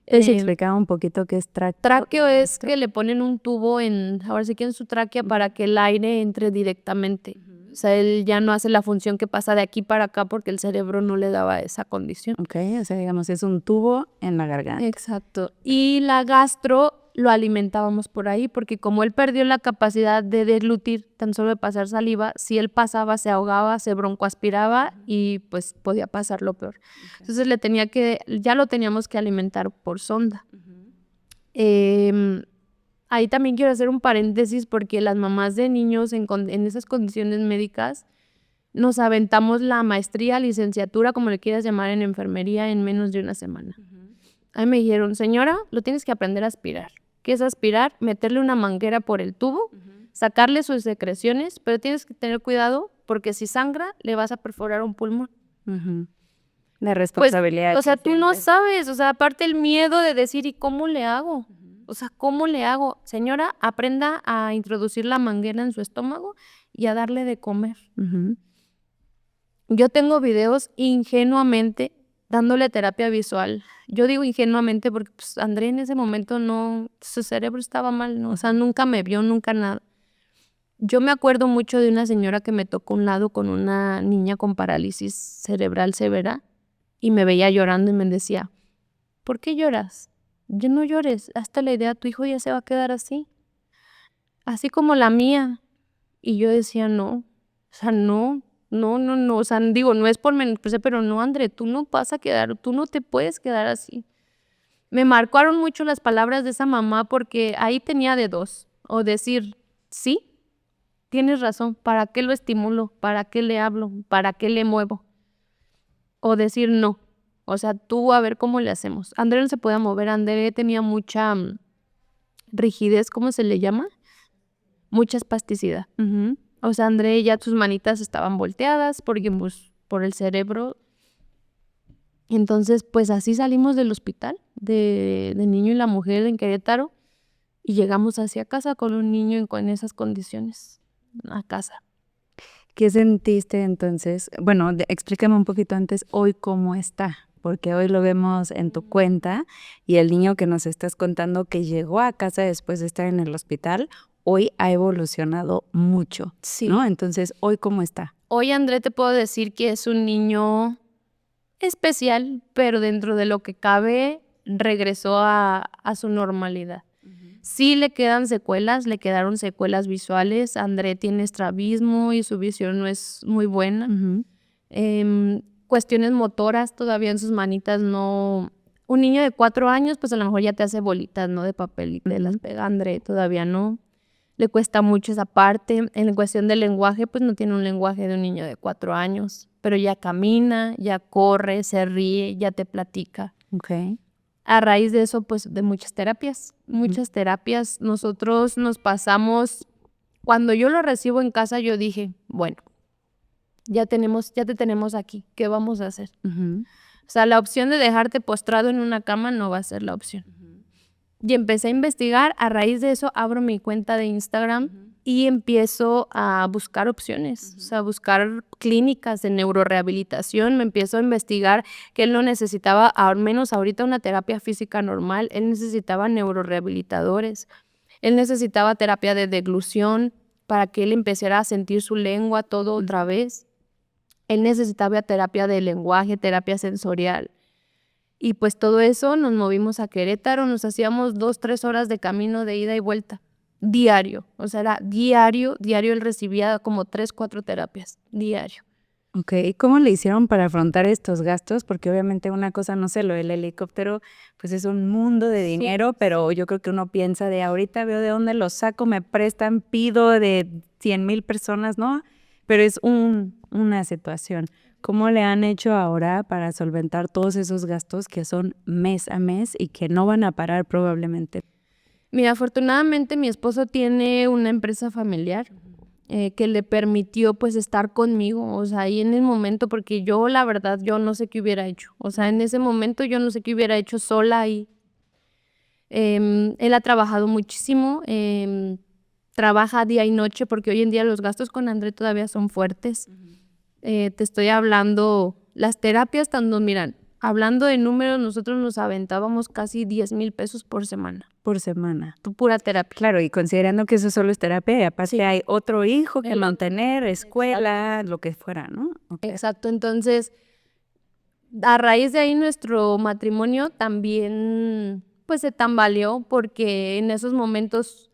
¿Les explicaba un poquito qué es tráqueo? Tráqueo es que le ponen un tubo ahora sí que en su tráquea para que el aire entre directamente. O sea, él ya no hace la función que pasa de aquí para acá porque el cerebro no le daba esa condición. Ok, o sea, digamos, es un tubo en la garganta. Exacto. Y la gastro lo alimentábamos por ahí porque como él perdió la capacidad de deglutir, tan solo de pasar saliva, si él pasaba se ahogaba, se broncoaspiraba y pues podía pasar lo peor. Entonces ya lo teníamos que alimentar por sonda. Ahí también quiero hacer un paréntesis porque las mamás de niños en esas condiciones médicas nos aventamos la maestría, licenciatura, como le quieras llamar, en enfermería en menos de una semana. A mí me dijeron, señora, lo tienes que aprender a aspirar. ¿Qué es aspirar? Meterle una manguera por el tubo, sacarle sus secreciones, pero tienes que tener cuidado porque si sangra le vas a perforar un pulmón. La responsabilidad. Pues, o sea, tú no sabes, o sea, aparte el miedo de decir, ¿y cómo le hago? O sea, ¿cómo le hago? Señora, aprenda a introducir la manguera en su estómago y a darle de comer. Yo tengo videos ingenuamente dándole terapia visual. Yo digo ingenuamente porque pues, André en ese momento su cerebro estaba mal, ¿no? O sea, nunca me vio, nunca nada. Yo me acuerdo mucho de una señora que me tocó un lado con una niña con parálisis cerebral severa y me veía llorando y me decía, ¿por qué lloras? Ya no llores, hazte la idea, tu hijo ya se va a quedar así como la mía. Y yo decía, no, o sea, no, o sea, digo, no es por menospreciar, pero no, André, tú no vas a quedar, tú no te puedes quedar así. Me marcaron mucho las palabras de esa mamá porque ahí tenía de dos, o decir, sí, tienes razón, ¿para qué lo estimulo? ¿Para qué le hablo? ¿Para qué le muevo? O decir no, O sea, tú a ver cómo le hacemos. André no se podía mover, André tenía mucha rigidez, ¿cómo se le llama? Mucha espasticidad. O sea, André ya sus manitas estaban volteadas porque pues, por el cerebro. Entonces, pues así salimos del hospital de Niño y la Mujer en Querétaro y llegamos hacia casa con un niño con esas condiciones a casa. ¿Qué sentiste entonces? Bueno, explícame un poquito antes hoy cómo está, porque hoy lo vemos en tu cuenta y el niño que nos estás contando que llegó a casa después de estar en el hospital, hoy ha evolucionado mucho, Sí. ¿no? Entonces, ¿hoy cómo está? Hoy André te puedo decir que es un niño especial, pero dentro de lo que cabe regresó a su normalidad. Sí le quedan secuelas, le quedaron secuelas visuales. André tiene estrabismo y su visión no es muy buena. Cuestiones motoras todavía en sus manitas no. Un niño de 4 años pues a lo mejor ya te hace bolitas, ¿no? De papel y te las pega. André todavía no. Le cuesta mucho esa parte. En cuestión del lenguaje pues no tiene un lenguaje de un niño de 4 años, pero ya camina, ya corre, se ríe, ya te platica. Okay. A raíz de eso, pues, de muchas terapias. Nosotros nos pasamos, cuando yo lo recibo en casa, yo dije, bueno, ya te tenemos aquí, ¿qué vamos a hacer? O sea, la opción de dejarte postrado en una cama no va a ser la opción. Y empecé a investigar, a raíz de eso abro mi cuenta de Instagram y empiezo a buscar opciones, o sea, buscar clínicas de neurorehabilitación, me empiezo a investigar que él no necesitaba, al menos ahorita, una terapia física normal, él necesitaba neurorehabilitadores, él necesitaba terapia de deglución para que él empezara a sentir su lengua todo otra vez, él necesitaba terapia de lenguaje, terapia sensorial. Y pues todo eso nos movimos a Querétaro, nos hacíamos 2-3 horas de camino de ida y vuelta, diario. O sea, era diario él recibía como 3-4 terapias, diario. Ok, ¿cómo le hicieron para afrontar estos gastos? Porque obviamente una cosa, no sé, lo del helicóptero, pues es un mundo de dinero, pero yo creo que uno piensa de ahorita veo de dónde lo saco, me prestan, pido de 100,000 personas, ¿no? Pero es una situación. ¿Cómo le han hecho ahora para solventar todos esos gastos que son mes a mes y que no van a parar probablemente? Mira, afortunadamente mi esposo tiene una empresa familiar que le permitió pues estar conmigo, o sea, ahí en el momento, porque yo la verdad, yo no sé qué hubiera hecho, o sea, en ese momento yo no sé qué hubiera hecho sola ahí. Él ha trabajado muchísimo, trabaja día y noche, porque hoy en día los gastos con André todavía son fuertes. Te estoy hablando, las terapias, miran, hablando de números, nosotros nos aventábamos casi 10,000 pesos por semana. Por semana. Pura terapia. Claro, y considerando que eso solo es terapia, y aparte Sí. hay otro hijo que mantener, escuela, lo que fuera, ¿no? Okay. Exacto, entonces, a raíz de ahí nuestro matrimonio también, pues se tambaleó, porque en esos momentos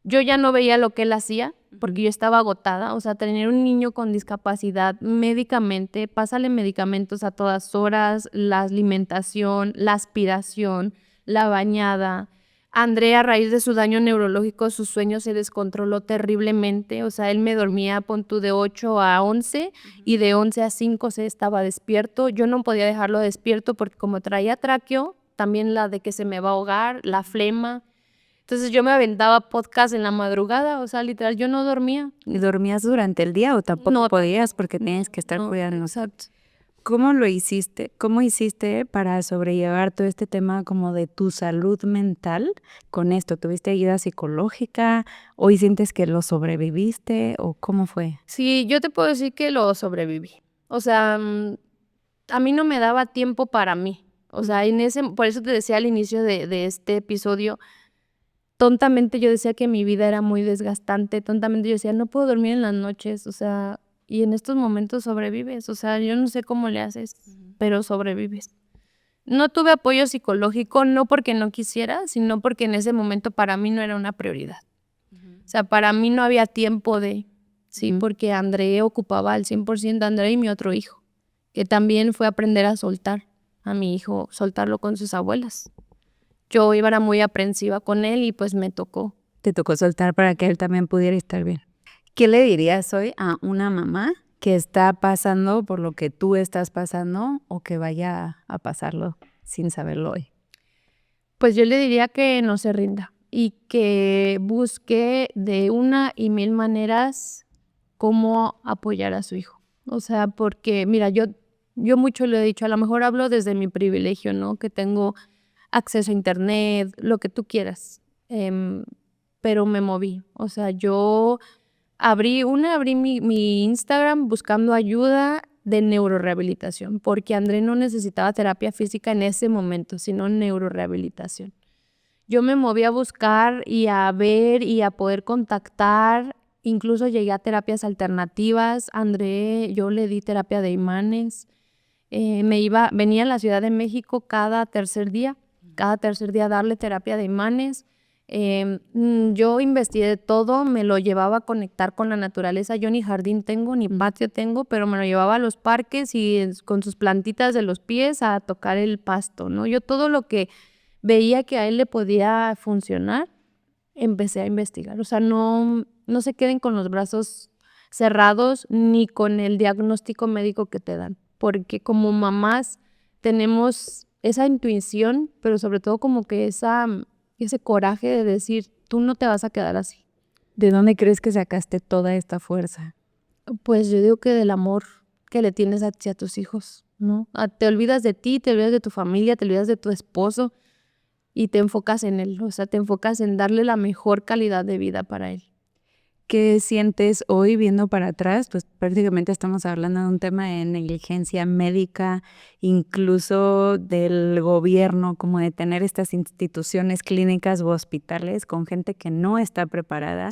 yo ya no veía lo que él hacía, porque yo estaba agotada, o sea, tener un niño con discapacidad médicamente, pásale medicamentos a todas horas, la alimentación, la aspiración, la bañada. André, a raíz de su daño neurológico, su sueño se descontroló terriblemente, o sea, él me dormía, pon tú, de 8 a 11 y de 11 a 5 se estaba despierto. Yo no podía dejarlo despierto porque como traía tráqueo, también la de que se me va a ahogar, la flema. Entonces yo me aventaba podcast en la madrugada, o sea, literal, yo no dormía. ¿Y dormías durante el día o tampoco No, podías porque tenías que estar no, cuidando? exacto. ¿Cómo lo hiciste? ¿Cómo hiciste para sobrellevar todo este tema como de tu salud mental con esto? ¿Tuviste ayuda psicológica? ¿Hoy sientes que lo sobreviviste o cómo fue? Sí, yo te puedo decir que lo sobreviví. O sea, a mí no me daba tiempo para mí. O sea, por eso te decía al inicio de este episodio, tontamente yo decía que mi vida era muy desgastante, tontamente yo decía, no puedo dormir en las noches, o sea, y en estos momentos sobrevives, o sea, yo no sé cómo le haces, pero sobrevives. No tuve apoyo psicológico, no porque no quisiera, sino porque en ese momento para mí no era una prioridad. O sea, para mí no había tiempo sí, porque André ocupaba al 100% André y mi otro hijo, que también fue aprender a soltar a mi hijo, soltarlo con sus abuelas. Yo era muy aprensiva con él y pues me tocó. Te tocó soltar para que él también pudiera estar bien. ¿Qué le dirías hoy a una mamá que está pasando por lo que tú estás pasando o que vaya a pasarlo sin saberlo hoy? Pues yo le diría que no se rinda y que busque de una y mil maneras cómo apoyar a su hijo. O sea, porque mira, yo mucho le he dicho, a lo mejor hablo desde mi privilegio, ¿no? Que tengo acceso a internet, lo que tú quieras, pero me moví. O sea, yo abrí mi Instagram buscando ayuda de neurorehabilitación, porque André no necesitaba terapia física en ese momento, sino neurorehabilitación. Yo me moví a buscar y a ver y a poder contactar, incluso llegué a terapias alternativas. André, yo le di terapia de imanes. Venía a la Ciudad de México cada tercer día a darle terapia de imanes. Yo investigué todo, me lo llevaba a conectar con la naturaleza. Yo ni jardín tengo, ni patio tengo, pero me lo llevaba a los parques y con sus plantitas de los pies a tocar el pasto, ¿no? Yo todo lo que veía que a él le podía funcionar, empecé a investigar. O sea, no se queden con los brazos cerrados ni con el diagnóstico médico que te dan, porque como mamás tenemos esa intuición, pero sobre todo como que ese coraje de decir, tú no te vas a quedar así. ¿De dónde crees que sacaste toda esta fuerza? Pues yo digo que del amor que le tienes hacia tus hijos, ¿no? Te olvidas de ti, te olvidas de tu familia, te olvidas de tu esposo y te enfocas en él, o sea, te enfocas en darle la mejor calidad de vida para él. ¿Qué sientes hoy viendo para atrás? Pues prácticamente estamos hablando de un tema de negligencia médica, incluso del gobierno, como de tener estas instituciones clínicas u hospitales con gente que no está preparada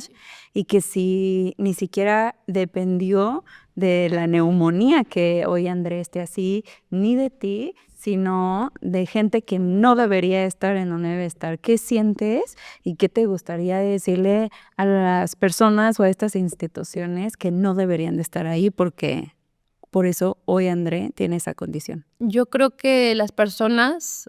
y que si ni siquiera dependió de la neumonía que hoy André esté así, ni de ti, sino de gente que no debería estar en donde debe estar. ¿Qué sientes y qué te gustaría decirle a las personas o a estas instituciones que no deberían de estar ahí porque por eso hoy André tiene esa condición? Yo creo que las personas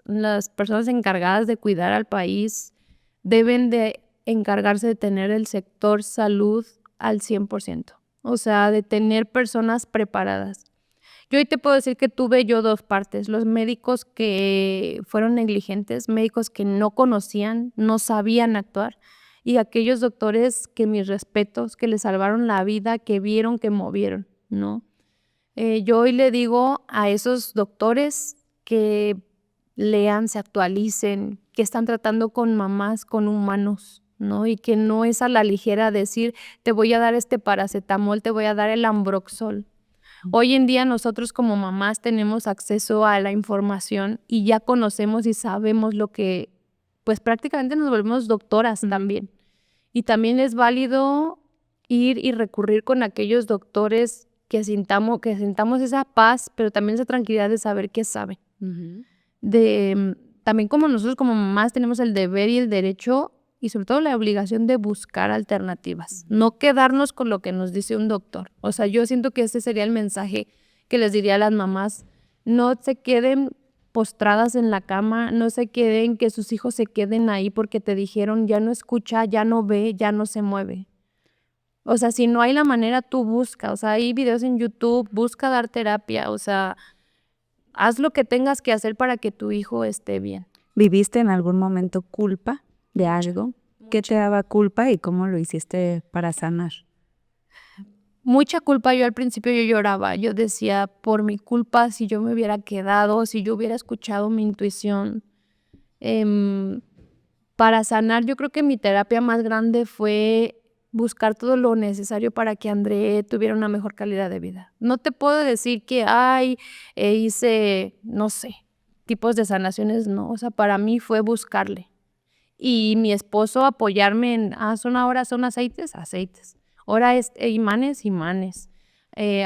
encargadas de cuidar al país deben de encargarse de tener el sector salud al 100%, o sea, de tener personas preparadas. Yo hoy te puedo decir que tuve yo dos partes, los médicos que fueron negligentes, médicos que no conocían, no sabían actuar, y aquellos doctores que mis respetos, que le salvaron la vida, que vieron, que movieron, ¿no? Yo hoy le digo a esos doctores que lean, se actualicen, que están tratando con mamás, con humanos, ¿no? Y que no es a la ligera decir, te voy a dar este paracetamol, te voy a dar el Ambroxol. Hoy en día nosotros como mamás tenemos acceso a la información y ya conocemos y sabemos lo que, pues prácticamente nos volvemos doctoras también. Y también es válido ir y recurrir con aquellos doctores que sintamos esa paz, pero también esa tranquilidad de saber qué saben. También como nosotros como mamás tenemos el deber y el derecho y sobre todo la obligación de buscar alternativas, no quedarnos con lo que nos dice un doctor. O sea, yo siento que ese sería el mensaje que les diría a las mamás, no se queden postradas en la cama, no se queden, que sus hijos se queden ahí porque te dijeron ya no escucha, ya no ve, ya no se mueve. O sea, si no hay la manera, tú busca, o sea, hay videos en YouTube, busca dar terapia, o sea, haz lo que tengas que hacer para que tu hijo esté bien. ¿Viviste en algún momento culpa de algo? ¿Qué te daba culpa y cómo lo hiciste para sanar? Mucha culpa, yo al principio yo lloraba, yo decía, por mi culpa, si yo me hubiera quedado, si yo hubiera escuchado mi intuición. Para sanar, yo creo que mi terapia más grande fue buscar todo lo necesario para que André tuviera una mejor calidad de vida. No te puedo decir que, hice, no sé, tipos de sanaciones, no. O sea, para mí fue buscarle. Y mi esposo apoyarme en, son aceites, aceites. Ahora es imanes, imanes.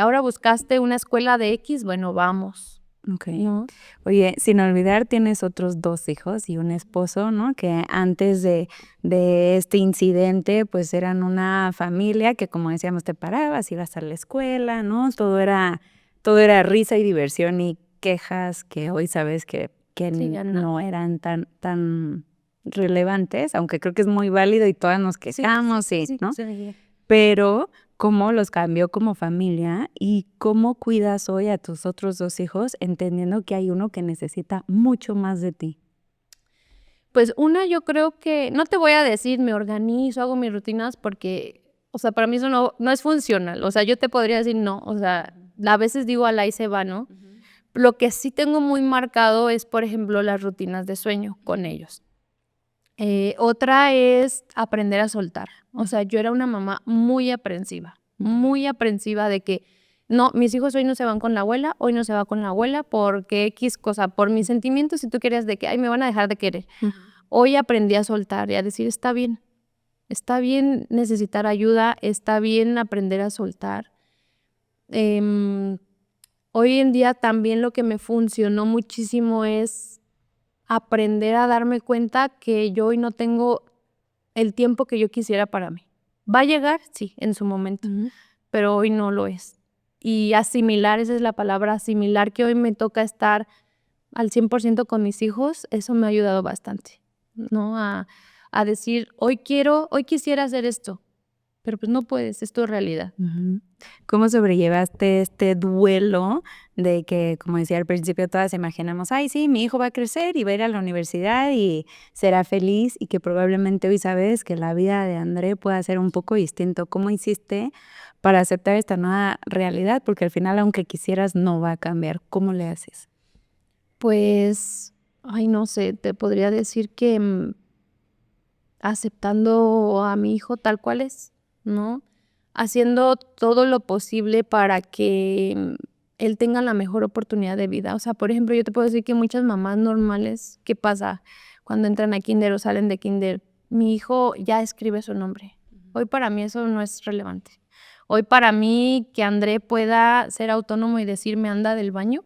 Ahora buscaste una escuela de X, bueno, vamos. Okay. ¿No? Oye, sin olvidar, tienes otros 2 hijos y un esposo, ¿no? Que antes de este incidente, pues eran una familia que, como decíamos, te parabas, ibas a la escuela, ¿no? Todo era risa y diversión y quejas que hoy sabes que Sí, ya no. no eran tan relevantes, aunque creo que es muy válido y todas nos quejamos, Sí, ¿no? sí. pero cómo los cambió como familia y cómo cuidas hoy a tus otros 2 hijos, entendiendo que hay uno que necesita mucho más de ti. Pues una, yo creo que no te voy a decir me organizo, hago mis rutinas porque, o sea, para mí eso no es funcional. O sea, yo te podría decir no, o sea, a veces digo al ahí se va, ¿no? Lo que sí tengo muy marcado es, por ejemplo, las rutinas de sueño con ellos. Otra es aprender a soltar. O sea, yo era una mamá muy aprensiva de que no, mis hijos hoy no se van con la abuela, hoy no se va con la abuela porque X cosa, por mis sentimientos, si tú querías de que, ay, me van a dejar de querer. Hoy aprendí a soltar y a decir, está bien necesitar ayuda, está bien aprender a soltar. Hoy en día también lo que me funcionó muchísimo es aprender a darme cuenta que yo hoy no tengo el tiempo que yo quisiera para mí. ¿Va a llegar? Sí, en su momento, pero hoy no lo es. Y asimilar, esa es la palabra, asimilar que hoy me toca estar al 100% con mis hijos, eso me ha ayudado bastante, ¿no? A decir, hoy quisiera hacer esto, pero pues no puedes, es tu realidad. ¿Cómo sobrellevaste este duelo de que, como decía al principio, todas imaginamos, ay, sí, mi hijo va a crecer y va a ir a la universidad y será feliz, y que probablemente hoy sabes que la vida de André pueda ser un poco distinto? ¿Cómo hiciste para aceptar esta nueva realidad? Porque al final, aunque quisieras, no va a cambiar. ¿Cómo le haces? Pues, ay, no sé, te podría decir que aceptando a mi hijo tal cual es, ¿no? Haciendo todo lo posible para que él tenga la mejor oportunidad de vida. O sea, por ejemplo, yo te puedo decir que muchas mamás normales, ¿qué pasa cuando entran a kinder o salen de kinder? Mi hijo ya escribe su nombre. Hoy para mí eso no es relevante. Hoy para mí que André pueda ser autónomo y decirme anda del baño,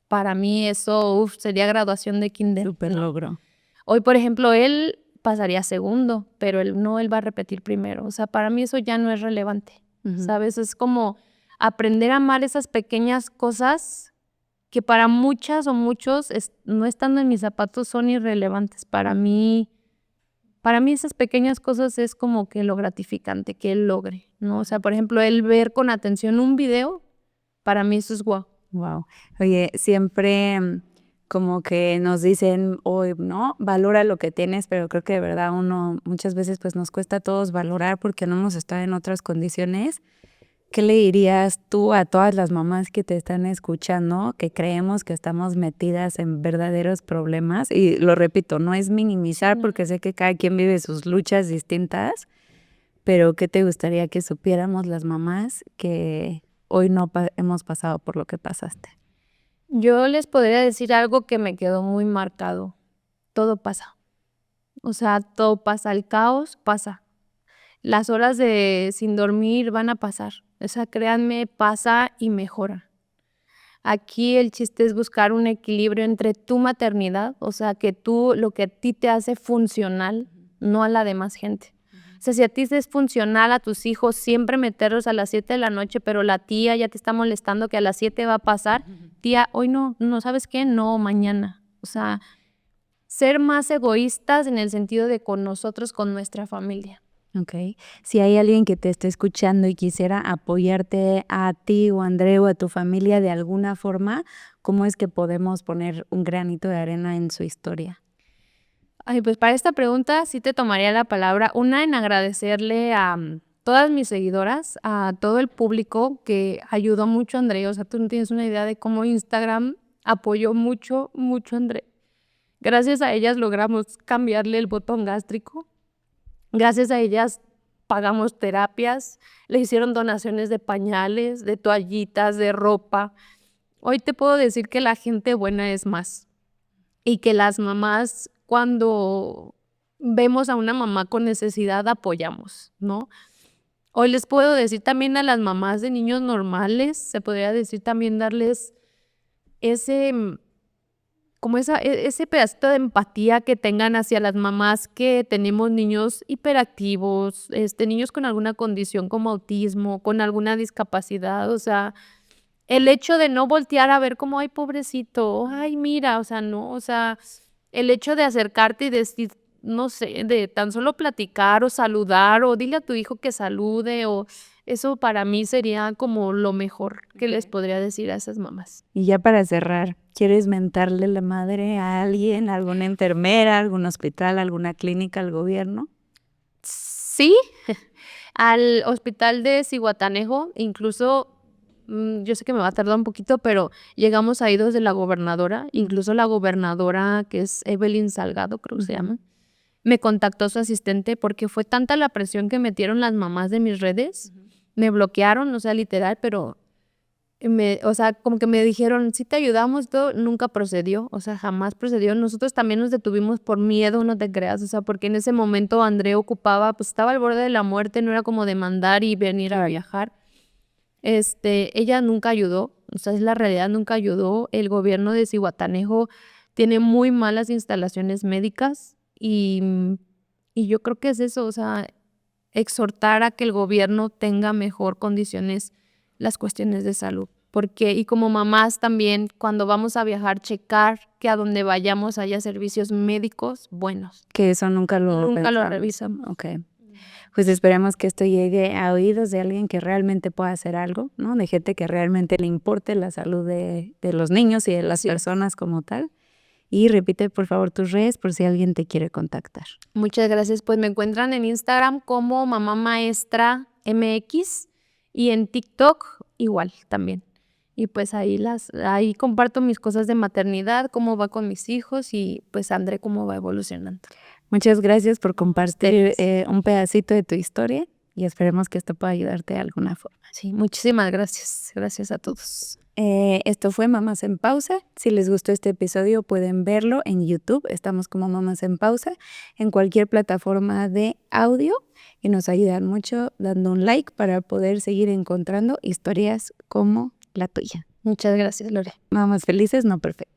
para mí eso sería graduación de kinder. Súper logro. Hoy, por ejemplo, él pasaría segundo, pero él va a repetir primero. O sea, para mí eso ya no es relevante, ¿sabes? Es como aprender a amar esas pequeñas cosas que para muchas o muchos, no estando en mis zapatos, son irrelevantes. Para mí esas pequeñas cosas es como que lo gratificante que él logre, ¿no? O sea, por ejemplo, él ver con atención un video, para mí eso es guau. Wow. Oye, siempre como que nos dicen hoy, ¿no? Valora lo que tienes, pero creo que de verdad uno muchas veces pues nos cuesta a todos valorar porque no hemos estado en otras condiciones. ¿Qué le dirías tú a todas las mamás que te están escuchando, que creemos que estamos metidas en verdaderos problemas? Y lo repito, no es minimizar porque sé que cada quien vive sus luchas distintas, pero ¿qué te gustaría que supiéramos las mamás que hoy no hemos pasado por lo que pasaste? Yo les podría decir algo que me quedó muy marcado. Todo pasa. O sea, todo pasa. El caos pasa. Las horas de sin dormir van a pasar. O sea, créanme, pasa y mejora. Aquí el chiste es buscar un equilibrio entre tu maternidad, o sea, que tú, lo que a ti te hace funcional, no a la demás gente. O sea, si a ti te es funcional a tus hijos siempre meterlos a las 7 de la noche, pero la tía ya te está molestando que a las 7 va a pasar, tía, hoy no, ¿sabes qué? No, mañana. O sea, ser más egoístas en el sentido de con nosotros, con nuestra familia. Ok. Si hay alguien que te esté escuchando y quisiera apoyarte a ti o a André o a tu familia de alguna forma, ¿cómo es que podemos poner un granito de arena en su historia? Ay, pues para esta pregunta sí te tomaría la palabra. Una, en agradecerle a todas mis seguidoras, a todo el público que ayudó mucho a André. O sea, tú no tienes una idea de cómo Instagram apoyó mucho, mucho a André. Gracias a ellas logramos cambiarle el botón gástrico. Gracias a ellas pagamos terapias, le hicieron donaciones de pañales, de toallitas, de ropa. Hoy te puedo decir que la gente buena es más y que las mamás, cuando vemos a una mamá con necesidad, apoyamos, ¿no? Hoy les puedo decir también a las mamás de niños normales, se podría decir también darles ese como ese pedacito de empatía que tengan hacia las mamás que tenemos niños hiperactivos, niños con alguna condición como autismo, con alguna discapacidad. O sea, el hecho de no voltear a ver como, ay, pobrecito, ay, mira, o sea, no, o sea, el hecho de acercarte y decir, no sé, de tan solo platicar o saludar o dile a tu hijo que salude o eso para mí sería como lo mejor que les podría decir a esas mamás. Y ya para cerrar, ¿quieres mentarle la madre a alguien, a alguna enfermera, algún hospital, alguna clínica, al gobierno? Sí, al hospital de Zihuatanejo, incluso, yo sé que me va a tardar un poquito, pero llegamos a oídos de la gobernadora, incluso la gobernadora, que es Evelyn Salgado, creo que se llama, me contactó su asistente porque fue tanta la presión que metieron las mamás de mis redes, me bloquearon, o sea, literal, pero o sea, como que me dijeron, sí te ayudamos, todo, nunca procedió, o sea, jamás procedió. Nosotros también nos detuvimos por miedo, no te creas, o sea, porque en ese momento André ocupaba, pues estaba al borde de la muerte, no era como demandar y venir a viajar. Ella nunca ayudó, o sea, es la realidad, nunca ayudó. El gobierno de Zihuatanejo tiene muy malas instalaciones médicas y yo creo que es eso, o sea, exhortar a que el gobierno tenga mejor condiciones las cuestiones de salud. Porque, y como mamás también, cuando vamos a viajar, checar que a donde vayamos haya servicios médicos buenos. Que eso nunca lo revisamos. Ok. Pues esperemos que esto llegue a oídos de alguien que realmente pueda hacer algo, ¿no? De gente que realmente le importe la salud de los niños y de las personas como tal. Y repite, por favor, tus redes por si alguien te quiere contactar. Muchas gracias. Pues me encuentran en Instagram como Mamá Maestra MX y en TikTok igual también. Y pues ahí comparto mis cosas de maternidad, cómo va con mis hijos y pues André cómo va evolucionando. Muchas gracias por compartir un pedacito de tu historia y esperemos que esto pueda ayudarte de alguna forma. Sí, muchísimas gracias. Gracias a todos. Esto fue Mamás en Pausa. Si les gustó este episodio pueden verlo en YouTube. Estamos como Mamás en Pausa en cualquier plataforma de audio y nos ayudan mucho dando un like para poder seguir encontrando historias como la tuya. Muchas gracias, Lore. Mamás felices, no perfectas.